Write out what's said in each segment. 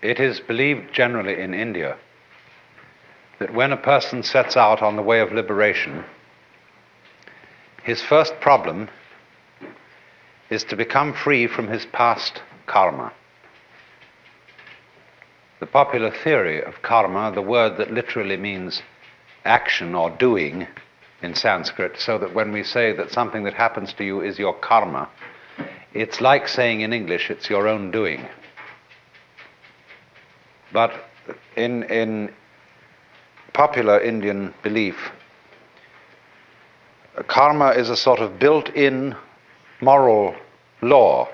It is believed generally in India that when a person sets out on the way of liberation, his first problem is to become free from his past karma. The popular theory of karma, the word that literally means action or doing in Sanskrit, so that when we say that something that happens to you is your karma, it's like saying in English, it's your own doing. But in popular Indian belief, karma is a sort of built-in moral law,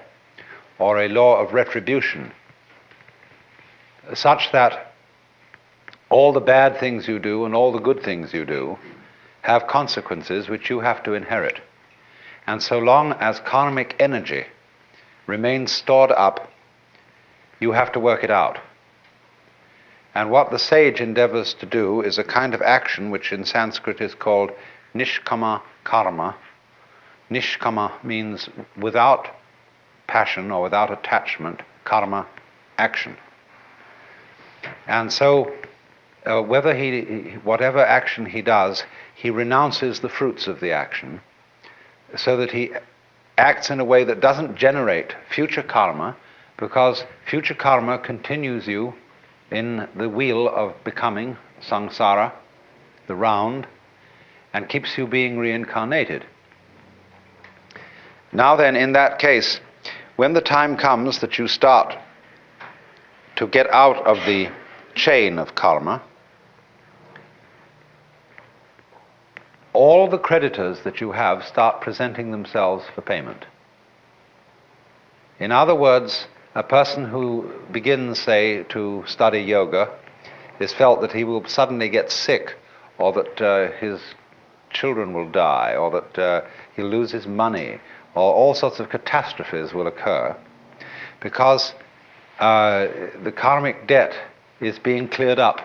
or a law of retribution, such that all the bad things you do and all the good things you do have consequences which you have to inherit. And so long as karmic energy remains stored up, you have to work it out. And what the sage endeavors to do is a kind of action which in Sanskrit is called nishkama karma. Nishkama means without passion or without attachment, karma, action. And so whatever action he does, he renounces the fruits of the action, so that he acts in a way that doesn't generate future karma, because future karma continues you in the wheel of becoming, samsara, the round, and keeps you being reincarnated. Now then, in that case, when the time comes that you start to get out of the chain of karma, all the creditors that you have start presenting themselves for payment. In other words, a person who begins, say, to study yoga is felt that he will suddenly get sick, or that his children will die, or that he'll lose his money, or all sorts of catastrophes will occur, because the karmic debt is being cleared up.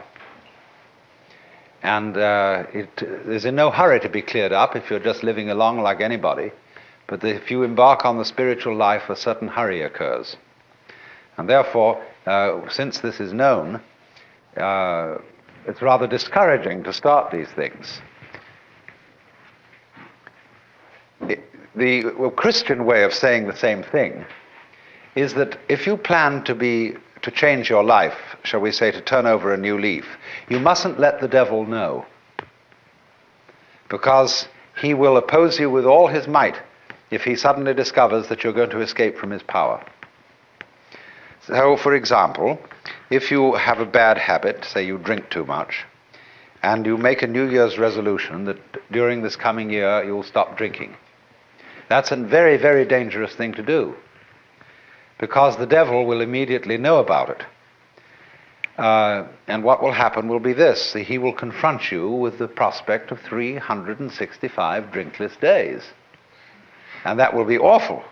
And it is in no hurry to be cleared up if you're just living along like anybody, but if you embark on the spiritual life, a certain hurry occurs. And therefore, since this is known, it's rather discouraging to start these things. The Christian way of saying the same thing is that if you plan to change your life, shall we say, to turn over a new leaf, you mustn't let the devil know, because he will oppose you with all his might if he suddenly discovers that you're going to escape from his power. So, for example, if you have a bad habit, say you drink too much, and you make a New Year's resolution that during this coming year you'll stop drinking, that's a very, very dangerous thing to do, because the devil will immediately know about it. And what will happen will be this: he will confront you with the prospect of 365 drinkless days. And that will be awful,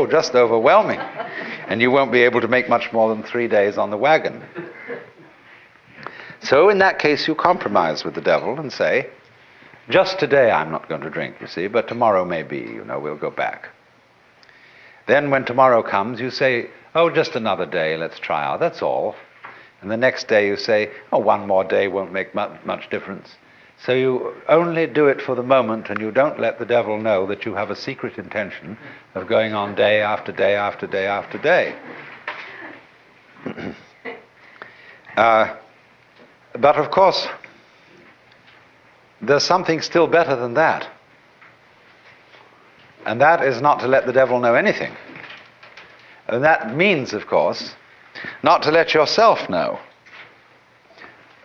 just overwhelming. And you won't be able to make much more than 3 days on the wagon. So in that case, you compromise with the devil and say, just today I'm not going to drink, you see, but tomorrow maybe, we'll go back. Then when tomorrow comes, you say, oh, just another day, let's try out, that's all. And the next day you say, oh, one more day won't make much difference. So you only do it for the moment, and you don't let the devil know that you have a secret intention of going on day after day after day after day. But of course, there's something still better than that. And that is not to let the devil know anything. And that means, of course, not to let yourself know.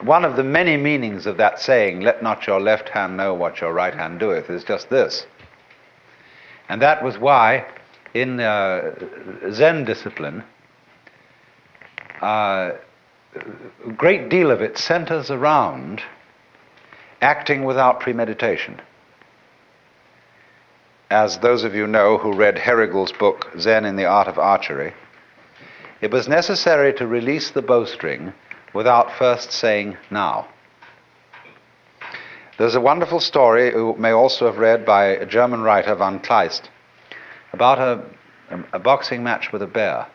One of the many meanings of that saying, let not your left hand know what your right hand doeth, is just this. And that was why in Zen discipline, a great deal of it centers around acting without premeditation. As those of you know who read Herrigel's book, Zen in the Art of Archery, it was necessary to release the bowstring without first saying, now. There's a wonderful story, you may also have read, by a German writer, von Kleist, about a boxing match with a bear.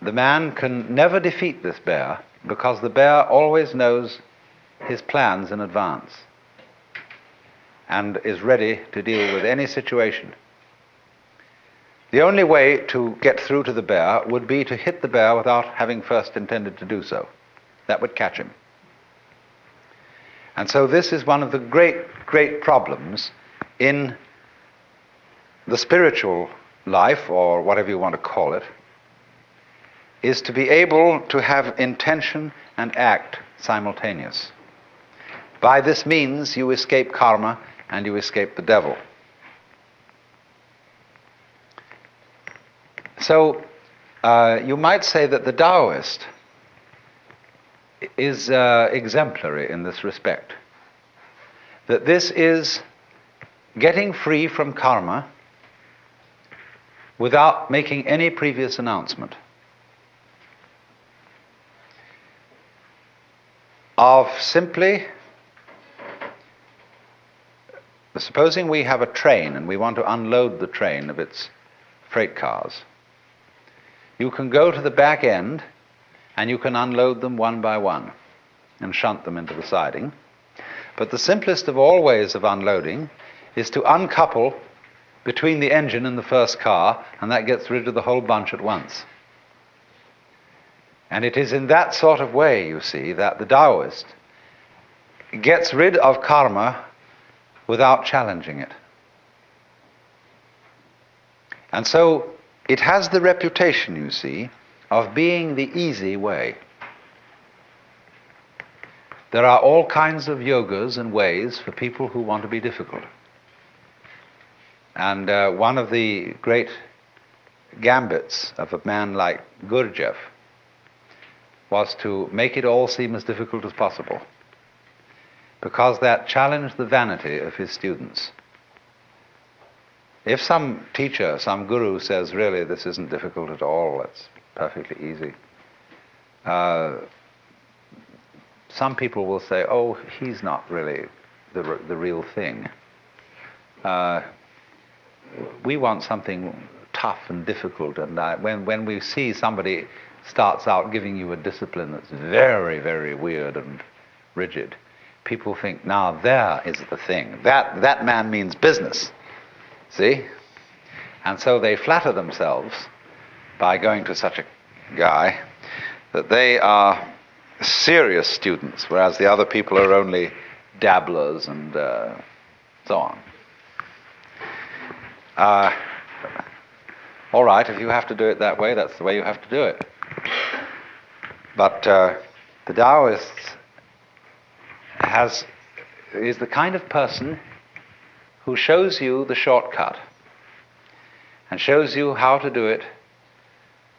the man can never defeat this bear because the bear always knows his plans in advance and is ready to deal with any situation. The only way to get through to the bear would be to hit the bear without having first intended to do so. That would catch him. And so this is one of the great problems in the spiritual life, or whatever you want to call it, is to be able to have intention and act simultaneous. By this means, you escape karma and you escape the devil. So, you might say that the Taoist is exemplary in this respect. That this is getting free from karma without making any previous announcement. Of simply, supposing we have a train and we want to unload the train of its freight cars. You can go to the back end and you can unload them one by one and shunt them into the siding. But the simplest of all ways of unloading is to uncouple between the engine and the first car, and that gets rid of the whole bunch at once. And it is in that sort of way, you see, that the Taoist gets rid of karma without challenging it. And so it has the reputation, you see, of being the easy way. There are all kinds of yogas and ways for people who want to be difficult. And one of the great gambits of a man like Gurdjieff was to make it all seem as difficult as possible, because that challenged the vanity of his students. If some teacher, some guru says, really, this isn't difficult at all, it's perfectly easy, some people will say, oh, he's not really the real thing. We want something tough and difficult, and when we see somebody starts out giving you a discipline that's very, very weird and rigid, people think, now there is the thing. That man means business. See? And so they flatter themselves by going to such a guy that they are serious students, whereas the other people are only dabblers and so on. All right, if you have to do it that way, that's the way you have to do it. But the Taoist is the kind of person who shows you the shortcut and shows you how to do it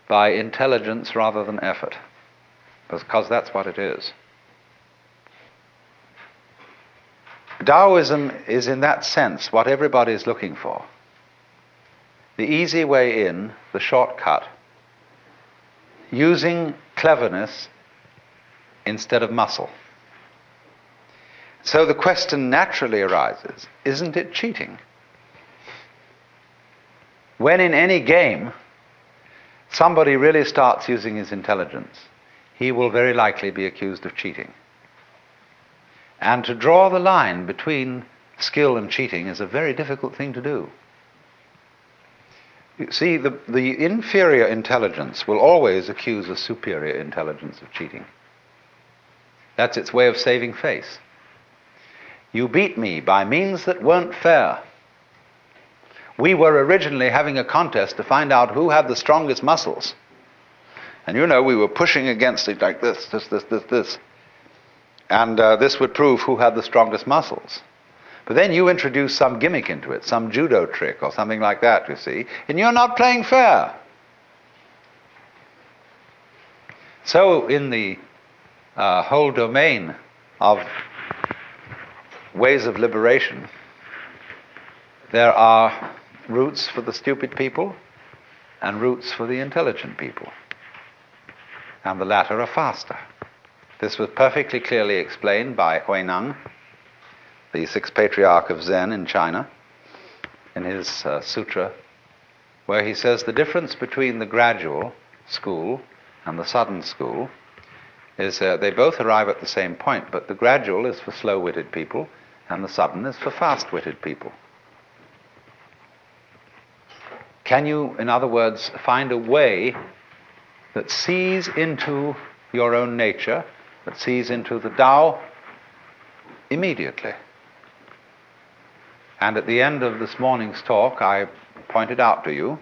by intelligence rather than effort, because that's what it is. Taoism is in that sense what everybody is looking for. The easy way in, the shortcut, using cleverness instead of muscle. So the question naturally arises, isn't it cheating? When in any game somebody really starts using his intelligence, he will very likely be accused of cheating. And to draw the line between skill and cheating is a very difficult thing to do. You see, the inferior intelligence will always accuse a superior intelligence of cheating. That's its way of saving face. You beat me by means that weren't fair. We were originally having a contest to find out who had the strongest muscles. And you know, we were pushing against it like this. And this would prove who had the strongest muscles. But then you introduce some gimmick into it, some judo trick or something like that, you see, and you're not playing fair. So in the whole domain of ways of liberation, there are routes for the stupid people and routes for the intelligent people. And the latter are faster. This was perfectly clearly explained by Huineng, the sixth patriarch of Zen in China, in his sutra, where he says the difference between the gradual school and the sudden school is they both arrive at the same point, but the gradual is for slow-witted people, and the sudden is for fast-witted people. Can you, in other words, find a way that sees into your own nature, that sees into the Tao immediately? And at the end of this morning's talk, I pointed out to you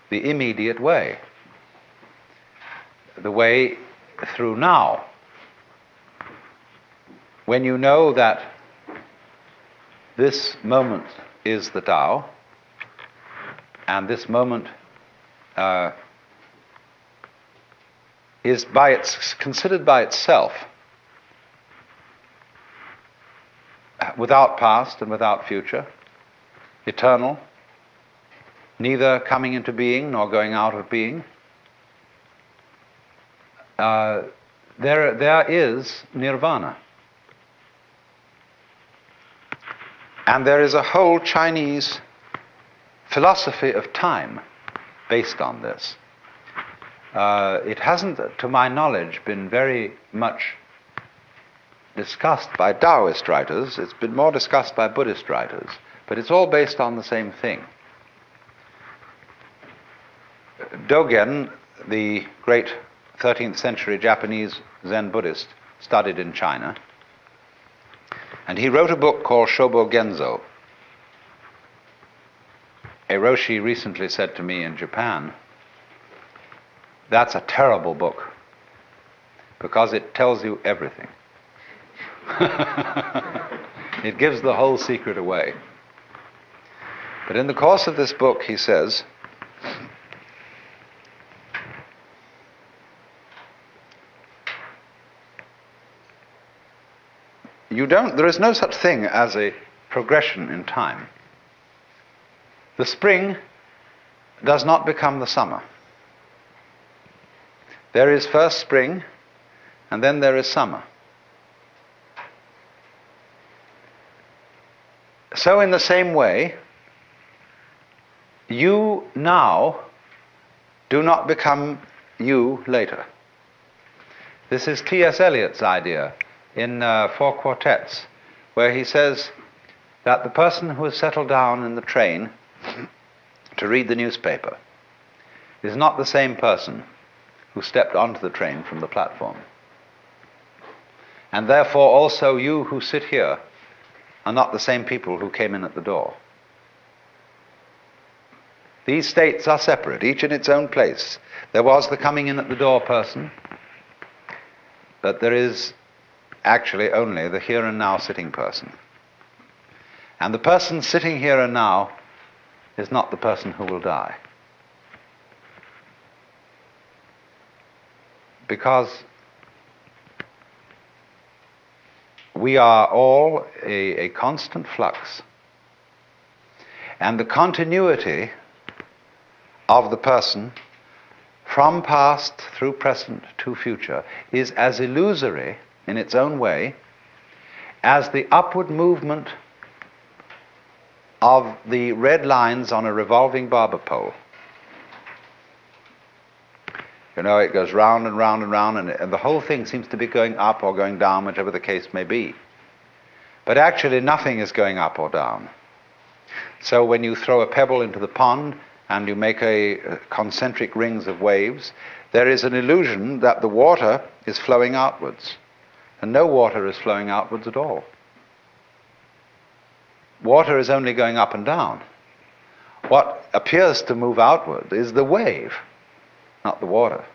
the immediate way, the way through now. When you know that this moment is the Tao, and this moment is considered by itself, without past and without future, eternal, neither coming into being nor going out of being, there is nirvana. And there is a whole Chinese philosophy of time based on this. It hasn't, to my knowledge, been very much discussed by Taoist writers. It's been more discussed by Buddhist writers, but it's all based on the same thing. Dogen, the great 13th century Japanese Zen Buddhist, studied in China, and he wrote a book called Shobo Genzo. A Roshi recently said to me in Japan, "That's a terrible book, because it tells you everything." It gives the whole secret away. But in the course of this book, he says, there is no such thing as a progression in time. The spring does not become the summer. There is first spring, and then there is summer. So in the same way, you now do not become you later. This is T.S. Eliot's idea in 4 Quartets, where he says that the person who has settled down in the train to read the newspaper is not the same person who stepped onto the train from the platform. And therefore also you who sit here are not the same people who came in at the door. These states are separate, each in its own place. There was the coming in at the door person, but there is actually only the here and now sitting person. And the person sitting here and now is not the person who will die. Because we are all a constant flux. And the continuity of the person from past through present to future is as illusory in its own way as the upward movement of the red lines on a revolving barber pole. You know, it goes round and round and round, and the whole thing seems to be going up or going down, whichever the case may be. But actually nothing is going up or down. So when you throw a pebble into the pond and you make a concentric rings of waves, there is an illusion that the water is flowing outwards. And no water is flowing outwards at all. Water is only going up and down. What appears to move outward is the wave, not the water.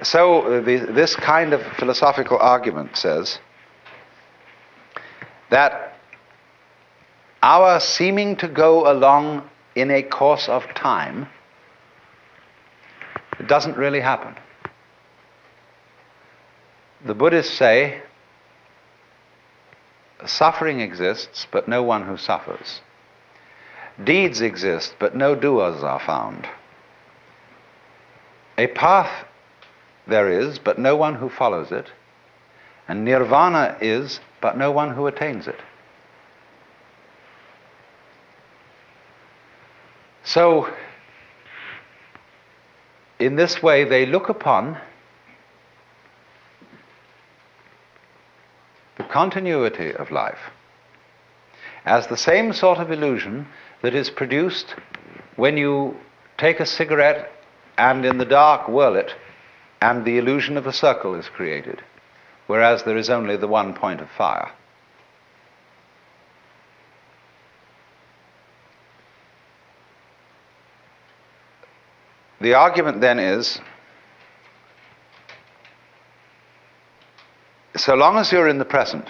So this kind of philosophical argument says that our seeming to go along in a course of time, it doesn't really happen. The Buddhists say suffering exists, but no one who suffers. Deeds exist, but no doers are found. A path there is, but no one who follows it. And nirvana is, but no one who attains it. So, in this way they look upon the continuity of life as the same sort of illusion that is produced when you take a cigarette and in the dark whirl it, and the illusion of a circle is created, whereas there is only the one point of fire. The argument then is, so long as you're in the present,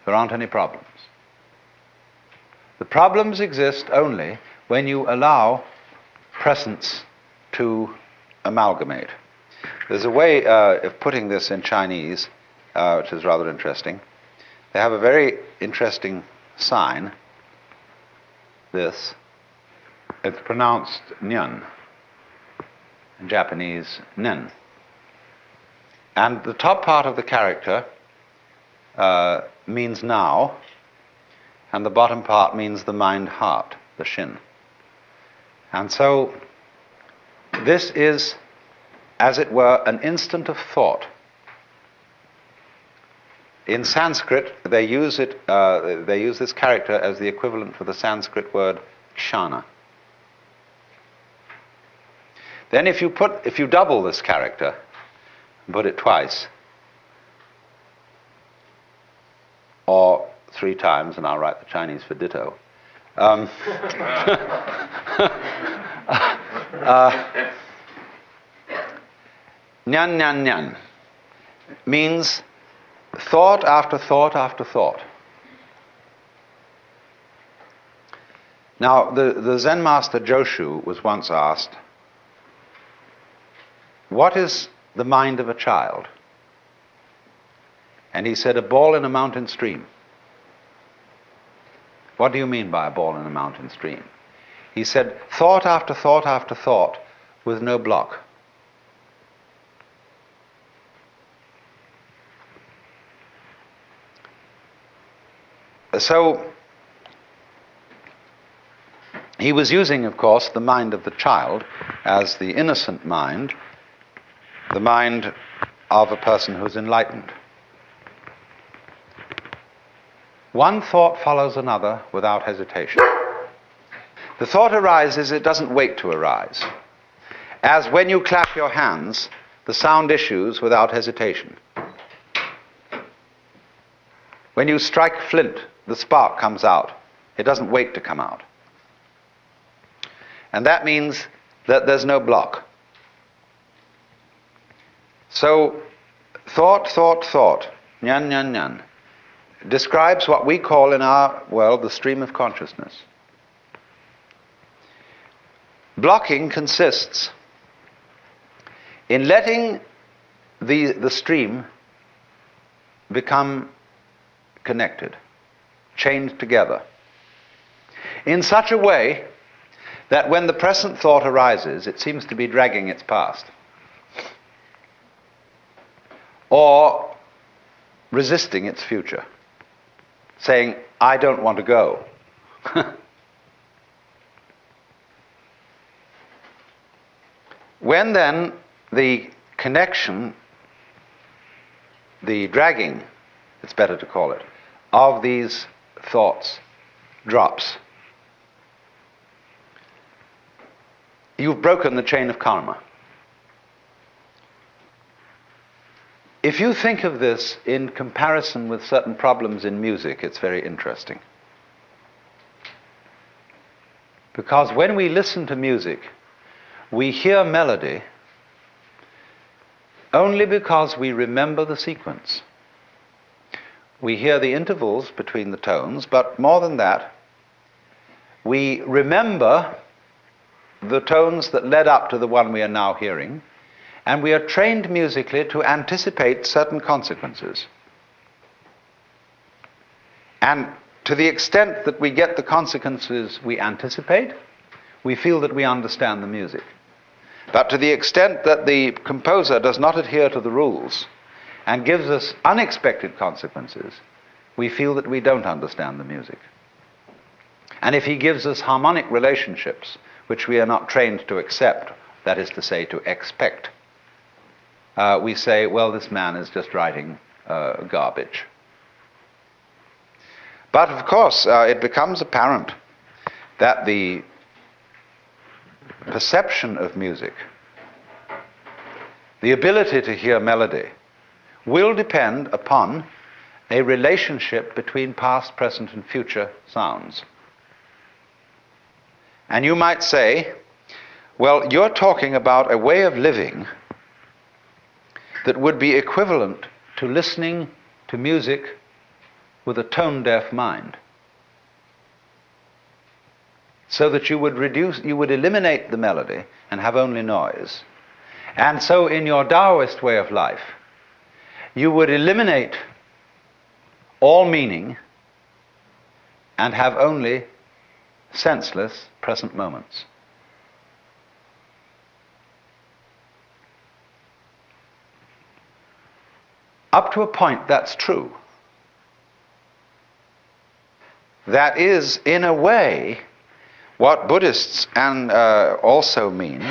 there aren't any problems. The problems exist only when you allow presence to amalgamate. There's a way of putting this in Chinese, which is rather interesting. They have a very interesting sign, this. It's pronounced nyan, in Japanese nen. And the top part of the character means now, and the bottom part means the mind-heart, the shin. And so this is, as it were, an instant of thought. In Sanskrit, they use this character as the equivalent for the Sanskrit word kshana. Then if you double this character and put it twice, or 3 times, and I'll write the Chinese for ditto. Nyan nyan nyan means thought after thought after thought. Now, the Zen master Joshu was once asked, what is the mind of a child? And he said, a ball in a mountain stream. What do you mean by a ball in a mountain stream? He said, thought after thought after thought with no block. So, he was using, of course, the mind of the child as the innocent mind, the mind of a person who's enlightened. One thought follows another without hesitation. The thought arises, it doesn't wait to arise. As when you clap your hands, the sound issues without hesitation. When you strike flint, the spark comes out. It doesn't wait to come out. And that means that there's no block. So, thought, nyan, nyan, nyan, describes what we call in our world the stream of consciousness. Blocking consists in letting the stream become connected, chained together, in such a way that when the present thought arises, it seems to be dragging its past, or resisting its future, saying, I don't want to go. When then the connection, the dragging, it's better to call it, of these thoughts drops, you've broken the chain of karma. If you think of this in comparison with certain problems in music, it's very interesting. Because when we listen to music, we hear melody only because we remember the sequence. We hear the intervals between the tones, but more than that, we remember the tones that led up to the one we are now hearing, and we are trained musically to anticipate certain consequences. And to the extent that we get the consequences we anticipate, we feel that we understand the music. But to the extent that the composer does not adhere to the rules and gives us unexpected consequences, we feel that we don't understand the music. And if he gives us harmonic relationships, which we are not trained to accept that is to say, to expect. We say, well, this man is just writing garbage. But of course, it becomes apparent that the perception of music, the ability to hear melody, will depend upon a relationship between past, present, and future sounds. And you might say, well, you're talking about a way of living that would be equivalent to listening to music with a tone-deaf mind. So that you would eliminate the melody and have only noise. And so in your Taoist way of life, you would eliminate all meaning and have only senseless present moments. Up to a point, that's true. That is, in a way, what Buddhists also mean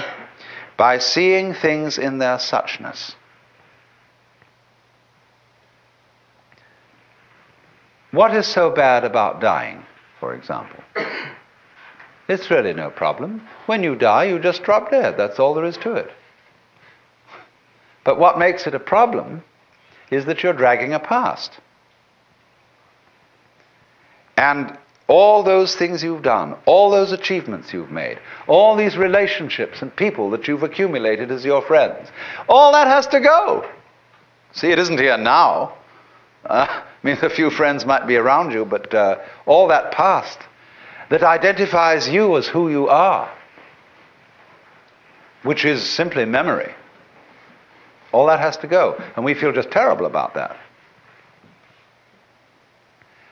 by seeing things in their suchness. What is so bad about dying, for example? It's really no problem. When you die, you just drop dead. That's all there is to it. But what makes it a problem is that you're dragging a past. And all those things you've done, all those achievements you've made, all these relationships and people that you've accumulated as your friends, all that has to go. See, it isn't here now. I mean, a few friends might be around you, but all that past that identifies you as who you are, which is simply memory, all that has to go. And we feel just terrible about that.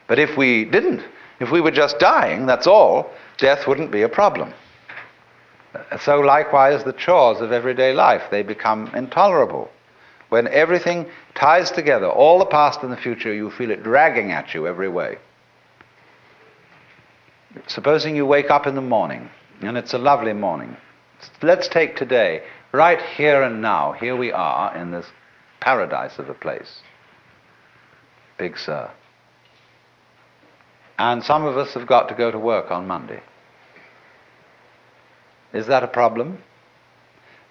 But if we didn't, if we were just dying, that's all, death wouldn't be a problem. So likewise, the chores of everyday life, they become intolerable. When everything ties together, all the past and the future, you feel it dragging at you every way. Supposing you wake up in the morning, and it's a lovely morning. Let's take today, right here and now. Here we are in this paradise of a place. Big Sur. And some of us have got to go to work on Monday. Is that a problem?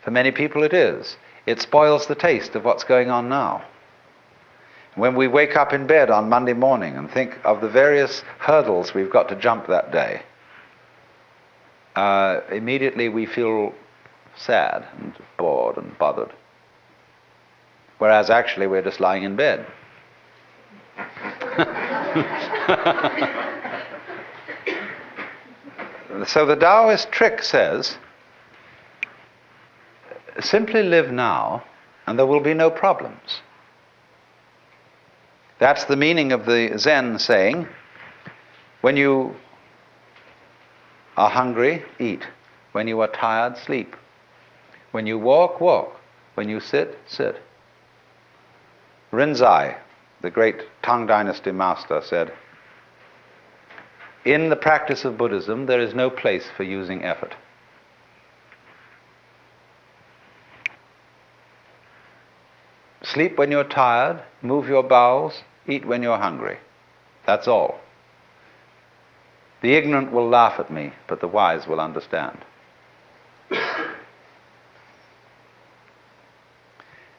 For many people it is. It spoils the taste of what's going on now. When we wake up in bed on Monday morning and think of the various hurdles we've got to jump that day, immediately we feel sad and bored and bothered. Whereas actually we're just lying in bed. So the Taoist trick says, simply live now and there will be no problems. That's the meaning of the Zen saying, when you are hungry, eat. When you are tired, sleep. When you walk, walk. When you sit, sit. Rinzai, the great Tang Dynasty master, said, in the practice of Buddhism, there is no place for using effort. Sleep when you're tired, move your bowels, eat when you're hungry. That's all. The ignorant will laugh at me, but the wise will understand.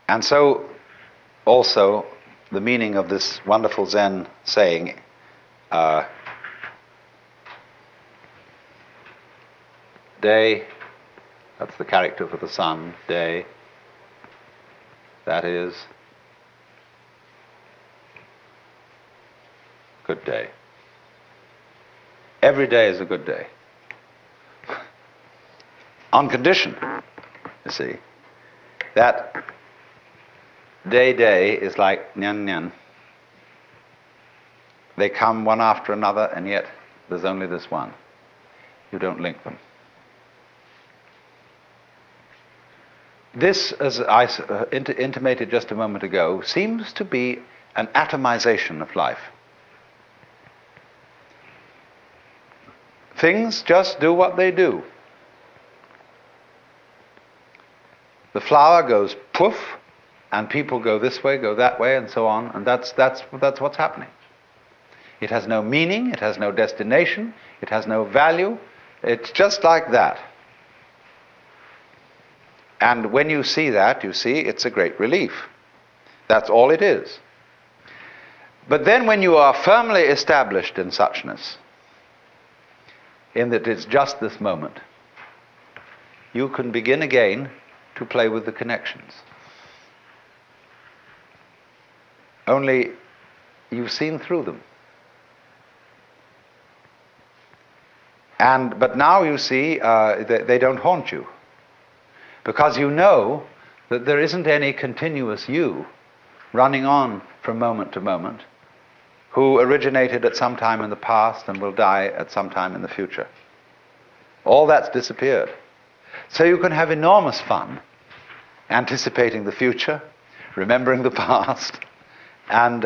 And so, also, the meaning of this wonderful Zen saying, day, that's the character for the sun, day, that is good day. Every day is a good day. On condition, you see, that day is like nyan nyan. They come one after another, and yet there's only this one. You don't link them. This, as I intimated just a moment ago, seems to be an atomization of life. Things just do what they do. The flower goes poof, and people go this way, go that way, and so on, and that's what's happening. It has no meaning, it has no destination, it has no value. It's just like that. And when you see that, you see it's a great relief. That's all it is. But then when you are firmly established in suchness, in that it's just this moment, you can begin again to play with the connections. Only you've seen through them. But now you see they don't haunt you, because you know that there isn't any continuous you running on from moment to moment, who originated at some time in the past and will die at some time in the future. All that's disappeared. So you can have enormous fun anticipating the future, remembering the past, and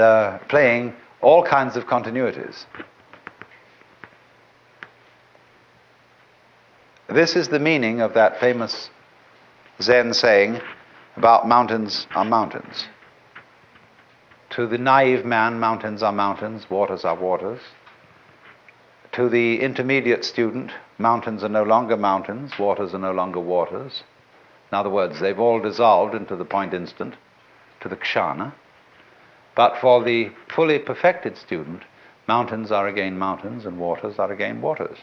playing all kinds of continuities. This is the meaning of that famous Zen saying about mountains are mountains. To the naive man, mountains are mountains, waters are waters. To the intermediate student, mountains are no longer mountains, waters are no longer waters. In other words, they've all dissolved into the point instant, to the kshana. But for the fully perfected student, mountains are again mountains and waters are again waters.